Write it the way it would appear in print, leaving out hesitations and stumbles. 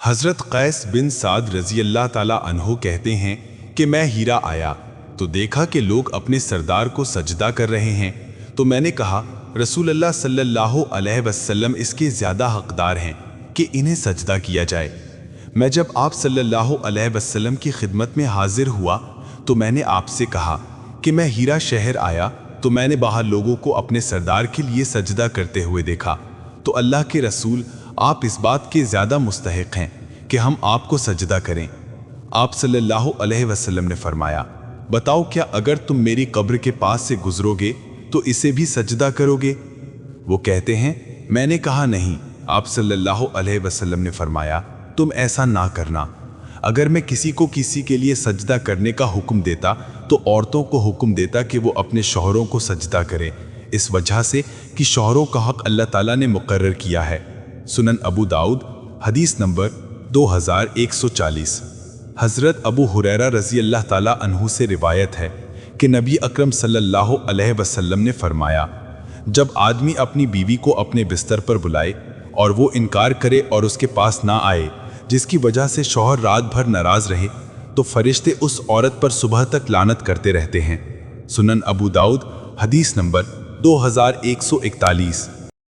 حضرت قیس بن سعد رضی اللہ تعالیٰ عنہ کہتے ہیں کہ میں ہیرا آیا تو دیکھا کہ لوگ اپنے سردار کو سجدہ کر رہے ہیں، تو میں نے کہا رسول اللہ صلی اللہ علیہ وسلم اس کے زیادہ حقدار ہیں کہ انہیں سجدہ کیا جائے۔ میں جب آپ صلی اللہ علیہ وسلم کی خدمت میں حاضر ہوا تو میں نے آپ سے کہا کہ میں ہیرا شہر آیا تو میں نے باہر لوگوں کو اپنے سردار کے لیے سجدہ کرتے ہوئے دیکھا، تو اللہ کے رسول آپ اس بات کے زیادہ مستحق ہیں کہ ہم آپ کو سجدہ کریں۔ آپ صلی اللہ علیہ وسلم نے فرمایا، بتاؤ کیا اگر تم میری قبر کے پاس سے گزرو گے تو اسے بھی سجدہ کرو گے؟ وہ کہتے ہیں میں نے کہا نہیں۔ آپ صلی اللہ علیہ وسلم نے فرمایا، تم ایسا نہ کرنا۔ اگر میں کسی کو کسی کے لیے سجدہ کرنے کا حکم دیتا تو عورتوں کو حکم دیتا کہ وہ اپنے شوہروں کو سجدہ کریں، اس وجہ سے کہ شوہروں کا حق اللہ تعالیٰ نے مقرر کیا ہے۔ سنن ابو داؤد حدیث نمبر 2140۔ حضرت ابو ہریرہ رضی اللہ تعالیٰ عنہ سے روایت ہے کہ نبی اکرم صلی اللہ علیہ وسلم نے فرمایا، جب آدمی اپنی بیوی کو اپنے بستر پر بلائے اور وہ انکار کرے اور اس کے پاس نہ آئے، جس کی وجہ سے شوہر رات بھر ناراض رہے، تو فرشتے اس عورت پر صبح تک لعنت کرتے رہتے ہیں۔ سنن ابو داؤد حدیث نمبر 2141۔